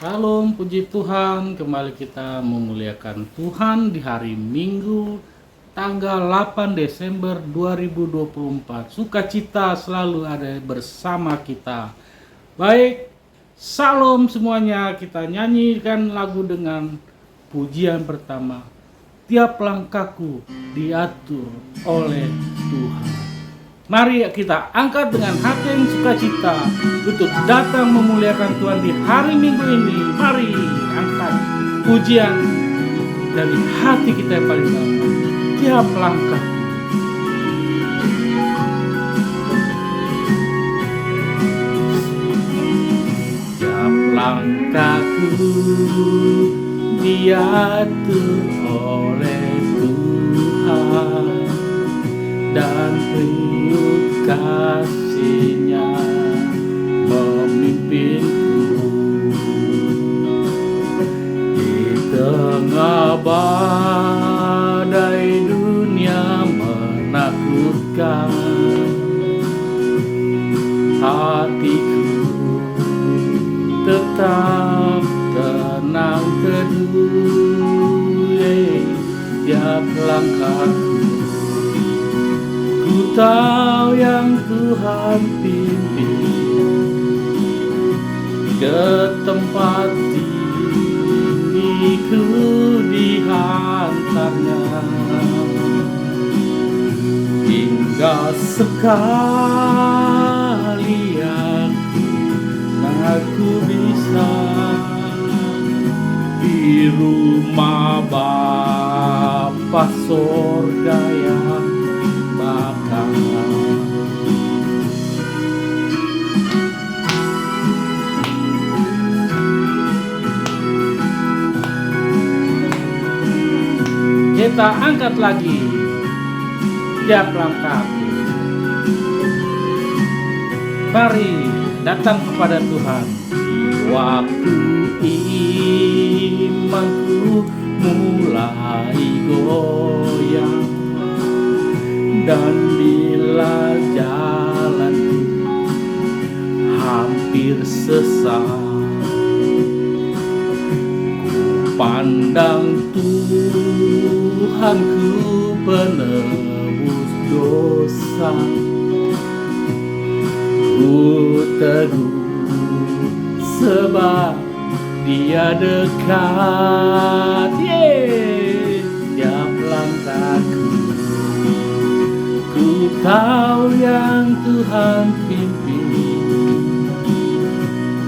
Salam puji Tuhan, kembali kita memuliakan Tuhan di hari Minggu tanggal 8 Desember 2024. Sukacita selalu ada bersama kita. Baik, salam semuanya, kita nyanyikan lagu dengan pujian pertama. Tiap langkahku diatur oleh Tuhan. Mari kita angkat dengan hati yang sukacita untuk datang memuliakan Tuhan di hari Minggu ini. Mari angkat pujian dari hati kita yang paling dalam. Tiap langkah, tiap langkahku diatur oleh Tuhan, dan penuh kasih-Nya memimpinku di tengah badai dunia menakutkan. Hatiku tetap tenang teduh, tiap langkahku ku tahu yang Tuhan pimpin ke tempat tinggiku dihantarnya, hingga sekali aku bisa di rumah Bapa sorga yang bakal. Kita angkat lagi tiap langkahku. Mari datang kepada Tuhan di waktu imanku mulai goyang, dan bila jalan hampir sesat, ku pandang Tuhanku penebus dosa. Ku teguh sebab Dia dekat. Tiap langkahku ku tahu yang Tuhan pimpin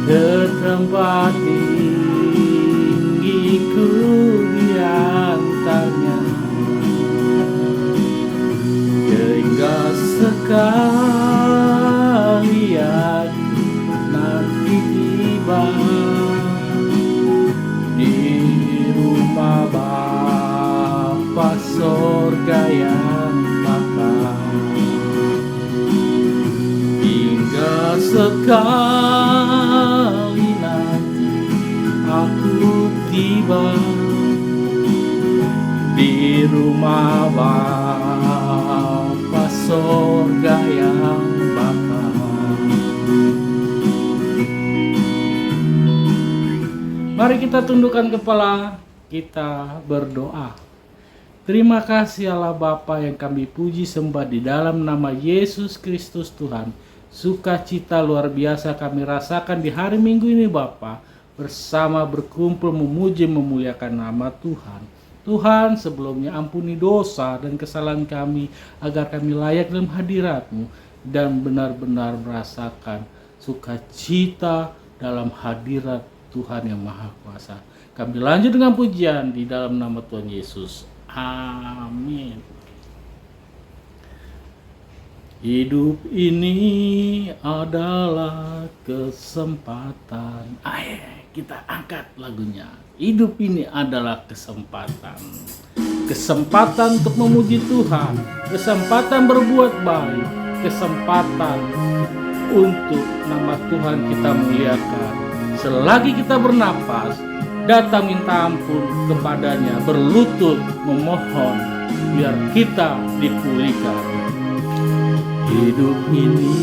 ke tempat tinggiku diantarnya, hingga sekali aku nanti tiba di rumah Bapa sorga yang bakal, hingga sekali nanti aku tiba di rumah Bapa sorga yang bakal. Mari kita tundukkan kepala, kita berdoa. Terima kasih Allah Bapa yang kami puji sembah di dalam nama Yesus Kristus Tuhan. Sukacita luar biasa kami rasakan di hari Minggu ini Bapa, bersama berkumpul memuji memuliakan nama Tuhan. Tuhan, sebelumnya ampuni dosa dan kesalahan kami agar kami layak dalam hadirat-Mu dan benar-benar merasakan sukacita dalam hadirat Tuhan yang Maha Kuasa. Kami lanjut dengan pujian di dalam nama Tuhan Yesus. Amin. Hidup ini adalah kesempatan. Ayo kita angkat lagunya. Hidup ini adalah kesempatan. Kesempatan untuk memuji Tuhan, kesempatan berbuat baik, kesempatan untuk nama Tuhan kita muliakan. Selagi kita bernapas, datang minta ampun kepadanya, berlutut memohon biar kita dipulihkan. Hidup ini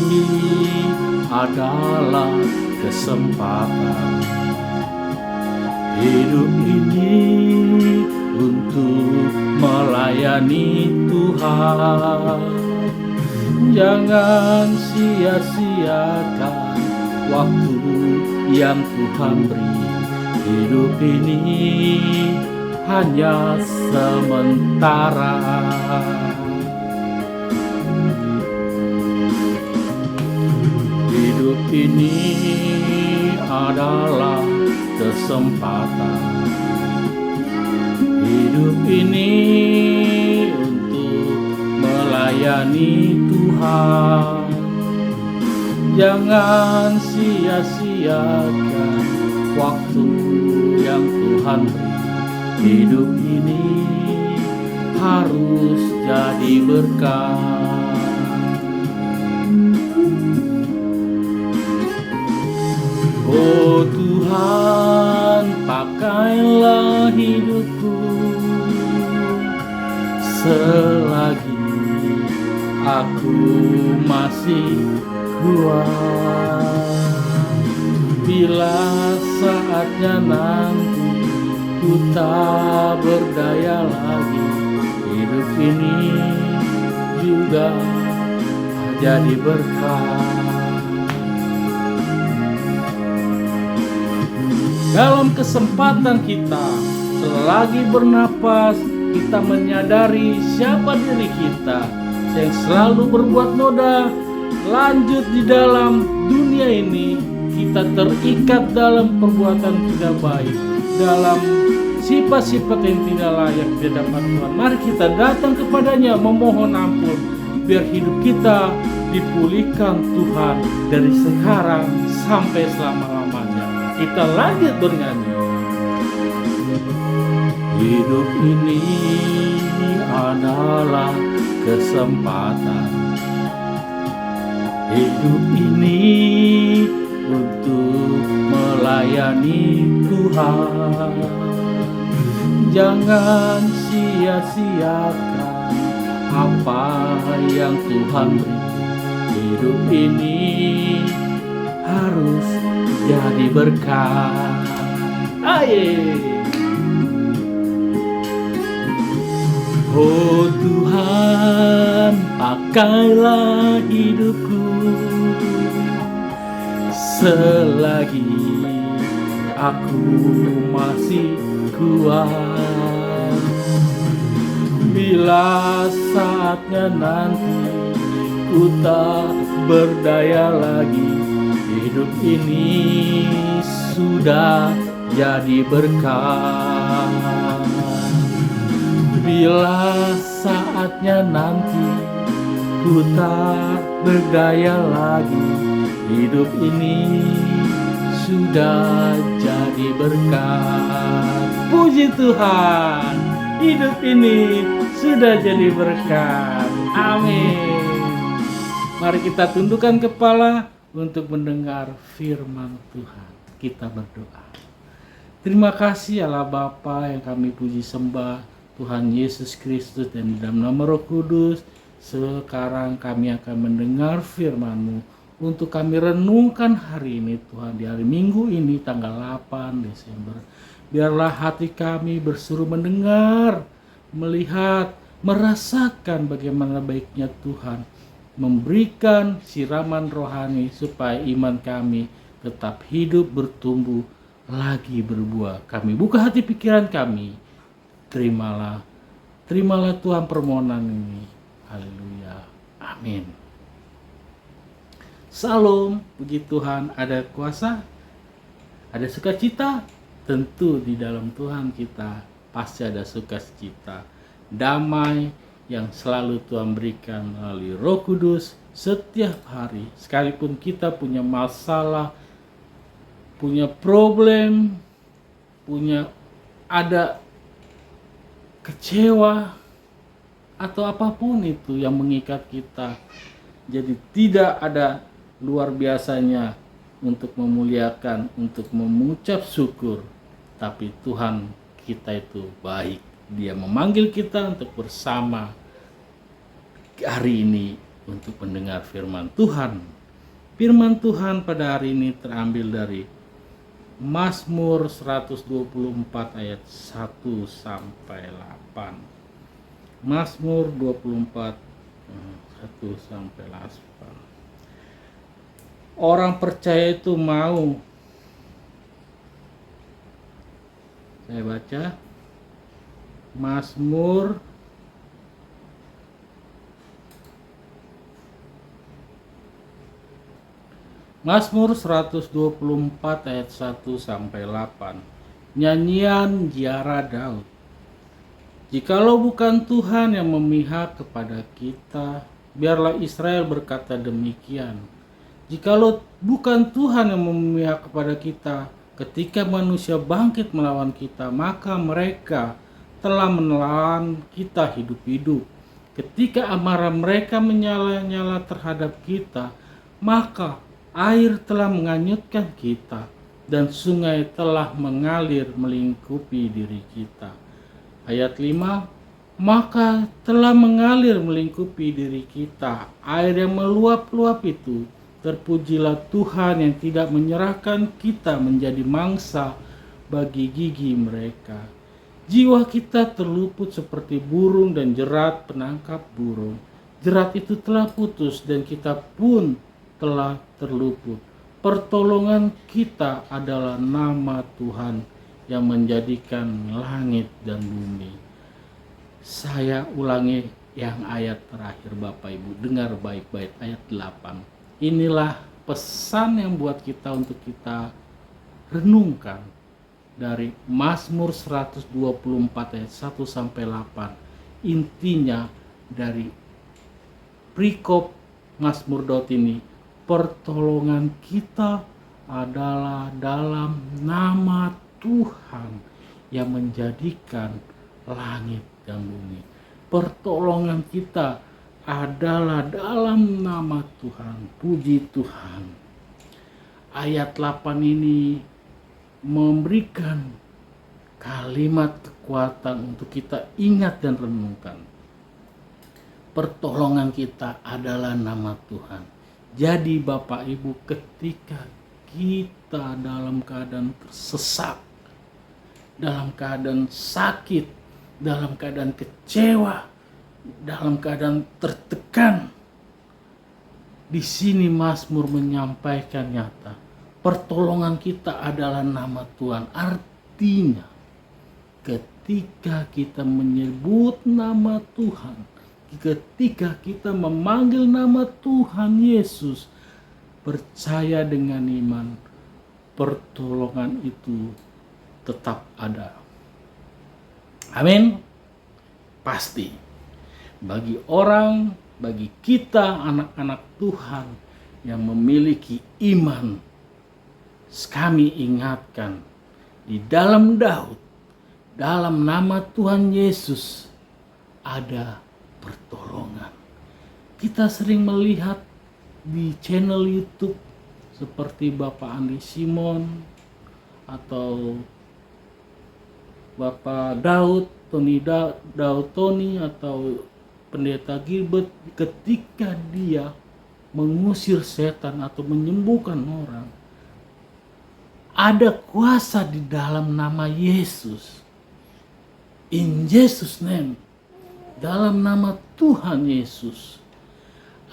adalah kesempatan Hidup ini untuk melayani Tuhan. Jangan sia-siakan waktu yang Tuhan beri. Hidup ini hanya sementara. Hidup ini adalah kesempatan. Hidup ini untuk melayani Tuhan. Jangan sia-siakan waktu yang Tuhan beri. Hidup ini harus jadi berkah. Oh Tuhan, pakailah hidupku selagi aku masih kuat. Bila saatnya nanti ku tak berdaya lagi, hidup ini juga jadi berkah. Dalam kesempatan kita, selagi bernapas, kita menyadari siapa diri kita yang selalu berbuat noda. Lanjut di dalam dunia ini, kita terikat dalam perbuatan tidak baik, dalam sifat-sifat yang tidak layak di hadapan Tuhan. Mari kita datang kepadanya memohon ampun, biar hidup kita dipulihkan Tuhan dari sekarang sampai selama-lamanya. Kita lanjut bernyanyi. Hidup ini adalah kesempatan. Hidup ini untuk melayani Tuhan. Jangan sia-siakan apa yang Tuhan beri. Hidup ini harus jadi berkah. Aye. Oh Tuhan, pakailah hidupku selagi aku masih kuat. Bila saatnya nanti ku tak berdaya lagi, hidup ini sudah jadi berkah. Bila saatnya nanti ku tak berdaya lagi, hidup ini sudah jadi berkah. Puji Tuhan, hidup ini sudah jadi berkah. Amin. Mari kita tundukkan kepala untuk mendengar firman Tuhan. Kita berdoa. Terima kasih Allah Bapa yang kami puji sembah, Tuhan Yesus Kristus, dan dalam nama Roh Kudus, sekarang kami akan mendengar firman-Mu untuk kami renungkan hari ini Tuhan, di hari Minggu ini tanggal 8 Desember. Biarlah hati kami bersuruh mendengar, melihat, merasakan bagaimana baiknya Tuhan memberikan siraman rohani supaya iman kami tetap hidup, bertumbuh, lagi berbuah. Kami buka hati pikiran kami. Terimalah Tuhan permohonan ini. Haleluya. Amin. Salam, puji Tuhan, ada kuasa, ada sukacita. Tentu di dalam Tuhan kita pasti ada sukacita. Damai yang selalu Tuhan berikan melalui Roh Kudus setiap hari. Sekalipun kita punya masalah, punya problem, ada kecewa atau apapun itu yang mengikat kita, jadi tidak ada luar biasanya untuk memuliakan, untuk mengucap syukur. Tapi Tuhan kita itu baik, Dia memanggil kita untuk bersama hari ini untuk mendengar firman Tuhan. Firman Tuhan pada hari ini terambil dari Mazmur 124 ayat 1 sampai 8. Mazmur 24 1 sampai 8. Orang percaya itu mau, saya baca Mazmur Mazmur 124 ayat 1 sampai 8. Nyanyian ziarah Daud. Jikalau bukan Tuhan yang memihak kepada kita, biarlah Israel berkata demikian. Jikalau bukan Tuhan yang memihak kepada kita, ketika manusia bangkit melawan kita, maka mereka telah menelan kita hidup-hidup. Ketika amarah mereka menyala-nyala terhadap kita, maka air telah menganyutkan kita, dan sungai telah mengalir melingkupi diri kita. Ayat 5, maka telah mengalir melingkupi diri kita air yang meluap-luap itu. Terpujilah Tuhan yang tidak menyerahkan kita menjadi mangsa bagi gigi mereka. Jiwa kita terluput seperti burung dan jerat penangkap burung. Jerat itu telah putus dan kita pun telah terluput. Pertolongan kita adalah nama Tuhan yang menjadikan langit dan bumi. Saya ulangi yang ayat terakhir Bapak Ibu, dengar baik-baik ayat 8. Inilah pesan yang buat kita untuk kita renungkan dari Mazmur 124 ayat 1 sampai 8. Intinya dari perikop Mazmur Daud ini, pertolongan kita adalah dalam nama Tuhan yang menjadikan langit dan bumi. Pertolongan kita adalah dalam nama Tuhan. Puji Tuhan. Ayat 8 ini memberikan kalimat kekuatan untuk kita ingat dan renungkan. Pertolongan kita adalah nama Tuhan. Jadi Bapak Ibu, ketika kita dalam keadaan tersesat, dalam keadaan sakit, dalam keadaan kecewa, dalam keadaan tertekan, di sini Mazmur menyampaikan nyata, pertolongan kita adalah nama Tuhan. Artinya, ketika kita menyebut nama Tuhan, ketika kita memanggil nama Tuhan Yesus, percaya dengan iman, pertolongan itu tetap ada. Amin. Pasti bagi kita anak-anak Tuhan yang memiliki iman, kami ingatkan di dalam Daud, dalam nama Tuhan Yesus ada pertolongan. Kita sering melihat di channel YouTube seperti Bapak Andi Simon atau Bapak Daud Tony atau Pendeta Gilbert, ketika dia mengusir setan atau menyembuhkan orang, ada kuasa di dalam nama Yesus. In Jesus name, dalam nama Tuhan Yesus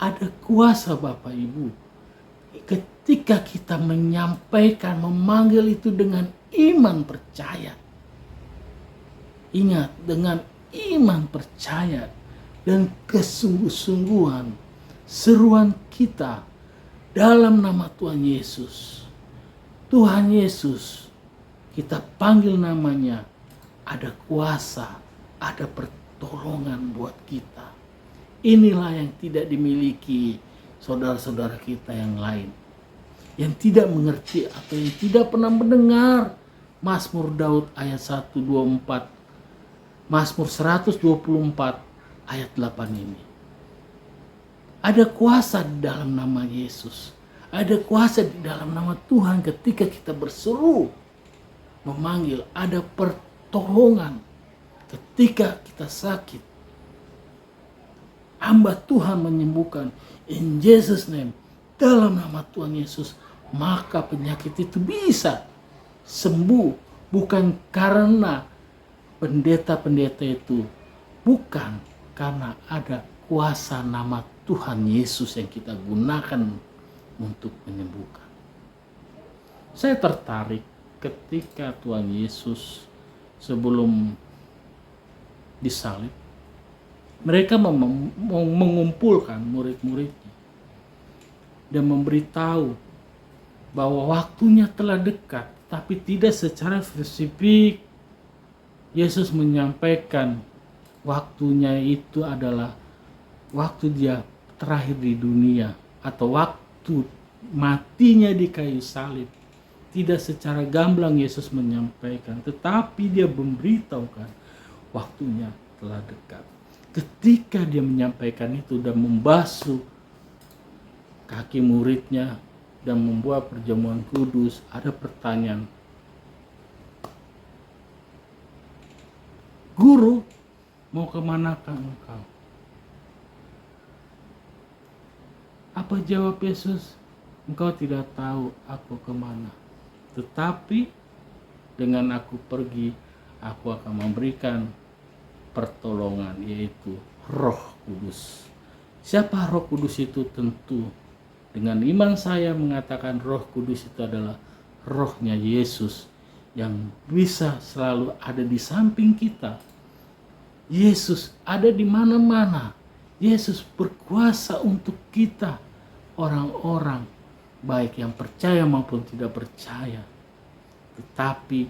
ada kuasa Bapak Ibu. Ketika kita menyampaikan, memanggil itu dengan iman percaya. Ingat, dengan iman percaya dan kesungguh-sungguhan, seruan kita dalam nama Tuhan Yesus. Tuhan Yesus, kita panggil namanya, ada kuasa, ada pertolongan buat kita. Inilah yang tidak dimiliki saudara-saudara kita yang lain, yang tidak mengerti atau yang tidak pernah mendengar Mazmur Daud ayat 124, Mazmur 124 ayat 8 ini. Ada kuasa di dalam nama Yesus, ada kuasa di dalam nama Tuhan. Ketika kita berseru, memanggil, ada pertolongan. Ketika kita sakit, hamba Tuhan menyembuhkan. In Jesus name, dalam nama Tuhan Yesus, maka penyakit itu bisa sembuh bukan karena pendeta-pendeta itu, bukan karena ada kuasa nama Tuhan Yesus yang kita gunakan untuk menyembuhkan. Saya tertarik ketika Tuhan Yesus sebelum disalib, mereka mengumpulkan murid-muridnya dan memberitahu bahwa waktunya telah dekat, tapi tidak secara spesifik. Yesus menyampaikan waktunya itu adalah waktu dia terakhir di dunia atau waktu matinya di kayu salib. Tidak secara gamblang Yesus menyampaikan, tetapi dia memberitahukan waktunya telah dekat. Ketika dia menyampaikan itu dan membasuh kaki muridnya dan membuat perjamuan kudus, ada pertanyaan, "Guru, mau kemanakah engkau?" Apa jawab Yesus? "Engkau tidak tahu aku kemana. Tetapi dengan aku pergi, aku akan memberikan pertolongan, yaitu Roh Kudus." Siapa Roh Kudus itu? Tentu dengan iman saya mengatakan Roh Kudus itu adalah rohnya Yesus yang bisa selalu ada di samping kita. Yesus ada di mana-mana. Yesus berkuasa untuk kita, orang-orang baik yang percaya maupun tidak percaya. Tetapi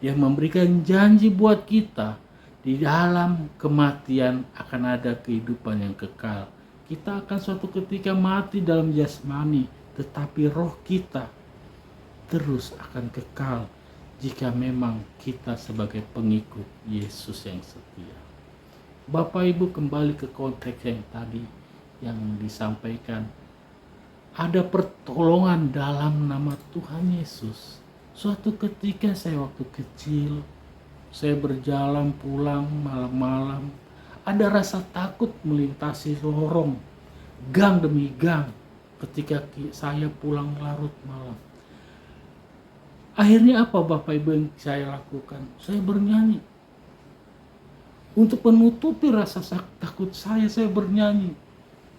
dia memberikan janji buat kita, di dalam kematian akan ada kehidupan yang kekal. Kita akan suatu ketika mati dalam jasmani, tetapi roh kita terus akan kekal jika memang kita sebagai pengikut Yesus yang setia. Bapak Ibu, kembali ke konteks yang tadi yang disampaikan. Ada pertolongan dalam nama Tuhan Yesus. Suatu ketika saya waktu kecil, saya berjalan pulang malam-malam, ada rasa takut melintasi lorong, gang demi gang ketika saya pulang larut malam. Akhirnya apa Bapak Ibu yang saya lakukan? Saya bernyanyi. Untuk menutupi rasa takut saya bernyanyi.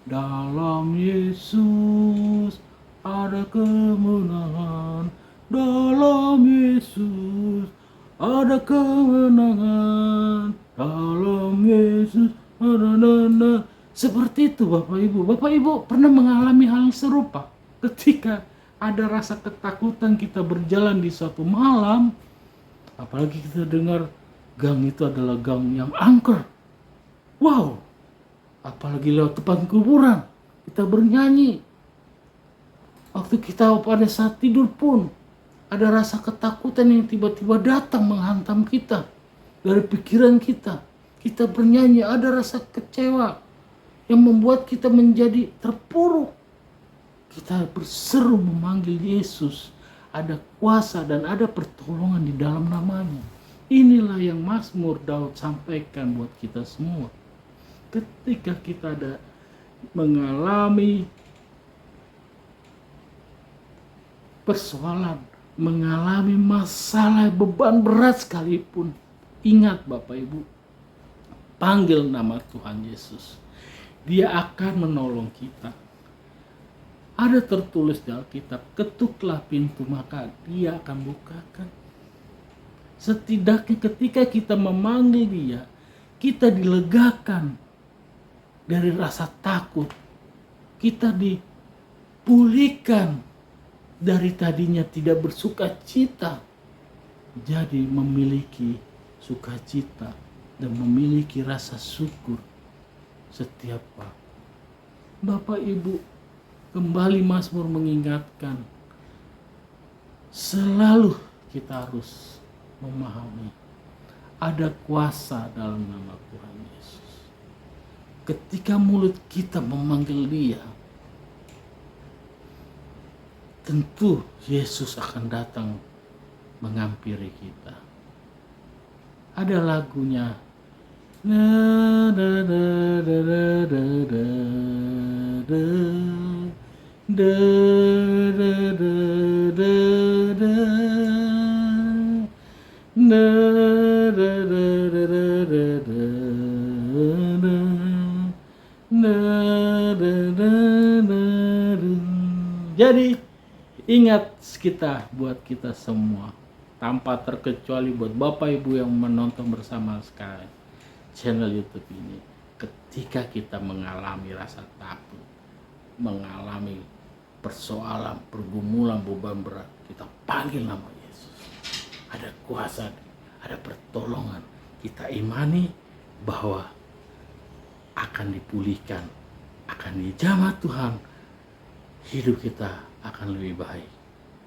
Dalam Yesus ada kemenangan. Dalam Yesus ada kemenangan. Dalam Yesus ada. Seperti itu Bapak Ibu. Bapak Ibu pernah mengalami hal serupa ketika ada rasa ketakutan kita berjalan di suatu malam, apalagi kita dengar gang itu adalah gang yang angker. Wow, apalagi lewat depan kuburan kita bernyanyi. Waktu kita pada saat tidur pun ada rasa ketakutan yang tiba-tiba datang menghantam kita dari pikiran kita. Kita bernyanyi, ada rasa kecewa yang membuat kita menjadi terpuruk. Kita berseru memanggil Yesus. Ada kuasa dan ada pertolongan di dalam namanya. Inilah yang Mazmur Daud sampaikan buat kita semua. Ketika kita ada mengalami persoalan, mengalami masalah, beban berat sekalipun, ingat Bapak Ibu, panggil nama Tuhan Yesus. Dia akan menolong kita. Ada tertulis di Alkitab, ketuklah pintu maka dia akan bukakan. Setidaknya ketika kita memanggil dia, kita dilegakan dari rasa takut. Kita dipulihkan dari tadinya tidak bersuka cita, jadi memiliki sukacita dan memiliki rasa syukur setiap waktu. Bapak Ibu, kembali Mazmur mengingatkan, selalu kita harus memahami ada kuasa dalam nama Tuhan Yesus. Ketika mulut kita memanggil Dia, tentu Yesus akan datang menghampiri kita. Ada lagunya, da da da da da da da da da da da da da. Jadi ingat kita, buat kita semua, tanpa terkecuali buat Bapak Ibu yang menonton bersama sekali channel YouTube ini, ketika kita mengalami rasa takut, mengalami persoalan, pergumulan, beban berat, kita panggil nama Yesus. Ada kuasa, ada pertolongan. Kita imani bahwa akan dipulihkan, akan dijamah Tuhan. Hidup kita akan lebih baik.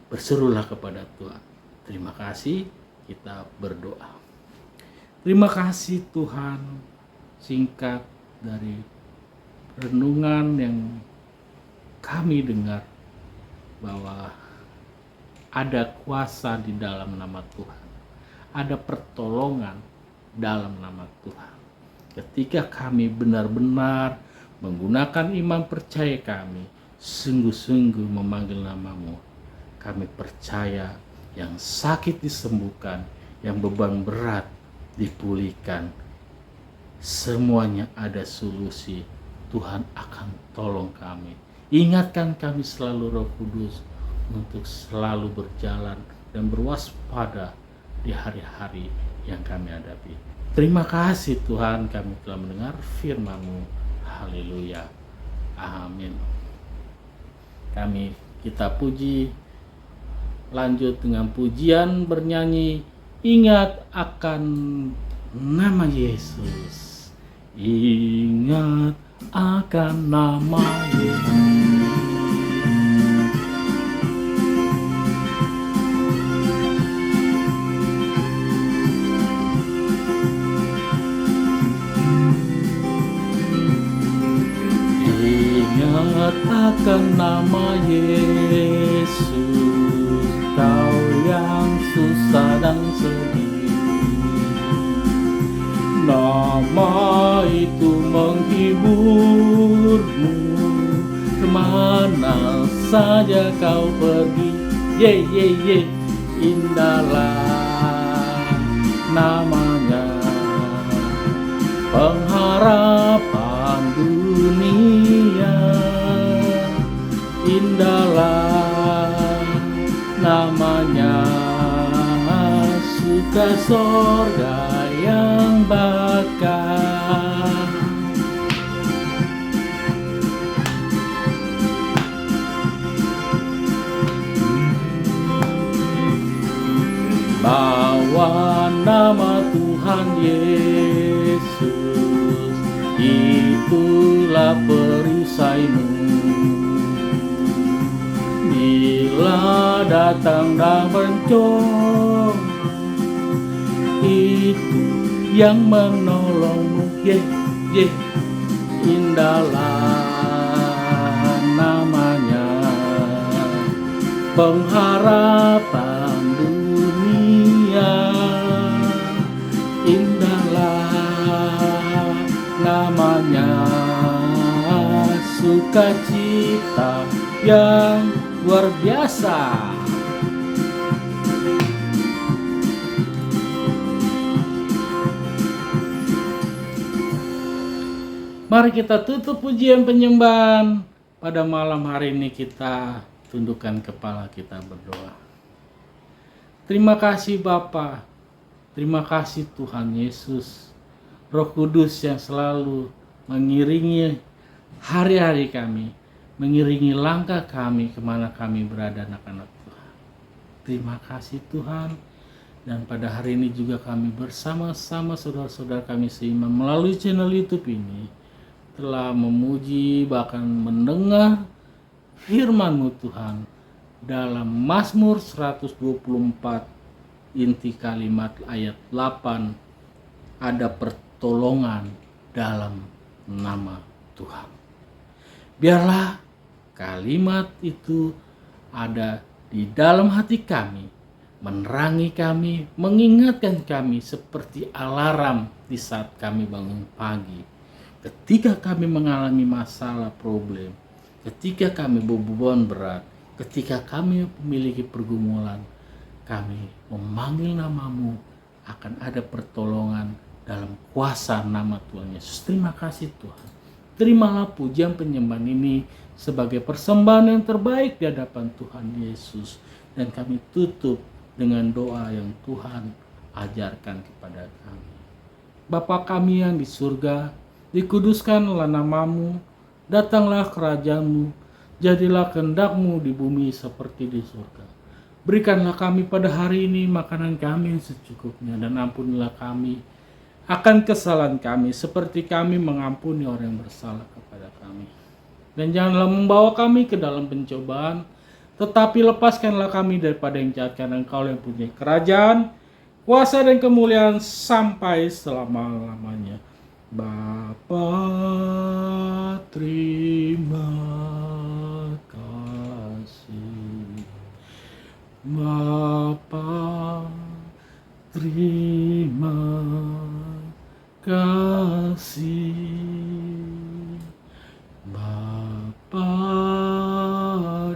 Berserulah kepada Tuhan. Terima kasih, kita berdoa. Terima kasih Tuhan, singkat dari renungan yang kami dengar bahwa ada kuasa di dalam nama Tuhan, ada pertolongan dalam nama Tuhan. Ketika kami benar-benar menggunakan iman percaya kami, sungguh-sungguh memanggil namamu, kami percaya yang sakit disembuhkan, yang beban berat dipulihkan, semuanya ada solusi. Tuhan akan tolong kami. Ingatkan kami selalu, Roh Kudus, untuk selalu berjalan dan berwaspada di hari-hari yang kami hadapi. Terima kasih Tuhan, kami telah mendengar firman-Mu. Haleluya. Amin. Kita puji, lanjut dengan pujian bernyanyi, ingat akan nama Yesus. Ingat akan nama Yesus. Ingat akan nama Yesus, kau yang susah dan sedih. Nama itu menghiburmu, kemana saja kau pergi. Indahlah namanya, pengharapan dunia. Indahlah namanya, suka sorga yang bakar. Bawa nama Tuhan Yesus, itulah perisaimu. Bila datang dan bencong, itu yang menolongmu. Indahlah namanya, pengharapan dunia. Indahlah namanya, sukacita yang luar biasa. Mari kita tutup pujian penyembahan pada malam hari ini. Kita tundukkan kepala, kita berdoa. Terima kasih Bapa, terima kasih Tuhan Yesus, Roh Kudus yang selalu mengiringi hari-hari kami, mengiringi langkah kami kemana kami berada, anak-anak Tuhan. Terima kasih Tuhan. Dan pada hari ini juga kami bersama-sama saudara-saudara kami seiman melalui channel YouTube ini telah memuji, bahkan mendengar firman-Mu Tuhan dalam Mazmur 124 inti kalimat ayat 8, ada pertolongan dalam nama Tuhan. Biarlah kalimat itu ada di dalam hati kami, menerangi kami, mengingatkan kami seperti alarm di saat kami bangun pagi. Ketika kami mengalami masalah, problem, ketika kami beban berat, ketika kami memiliki pergumulan, kami memanggil namamu, akan ada pertolongan dalam kuasa nama Tuhan Yesus. Terima kasih Tuhan. Terimalah pujian penyembahan ini sebagai persembahan yang terbaik di hadapan Tuhan Yesus. Dan kami tutup dengan doa yang Tuhan ajarkan kepada kami. Bapa kami yang di surga, dikuduskanlah namamu, datanglah kerajaanmu, jadilah kehendak-Mu di bumi seperti di surga. Berikanlah kami pada hari ini makanan kami yang secukupnya, dan ampunilah kami akan kesalahan kami seperti kami mengampuni orang yang bersalah kepada kami. Dan janganlah membawa kami ke dalam pencobaan, tetapi lepaskanlah kami daripada yang jahat, karena Engkau yang punya kerajaan, kuasa dan kemuliaan sampai selama-lamanya. Bapa, terima kasih. Bapa, terima kasih. Bapa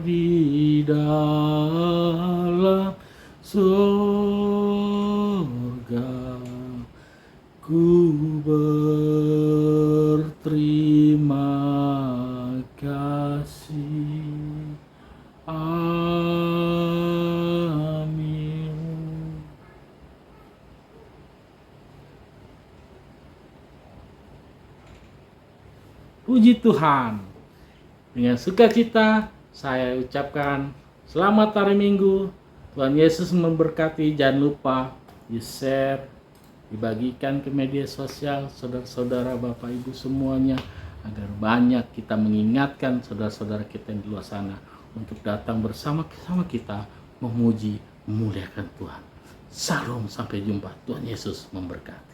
di dalam surga, ku berterima kasih. Amin. Puji Tuhan. Dengan sukacita saya ucapkan selamat hari Minggu. Tuhan Yesus memberkati. Jangan lupa di-share, dibagikan ke media sosial saudara-saudara, Bapak Ibu semuanya, agar banyak kita mengingatkan saudara-saudara kita yang di luar sana untuk datang bersama-sama kita memuji, memuliakan Tuhan. Salam, sampai jumpa. Tuhan Yesus memberkati.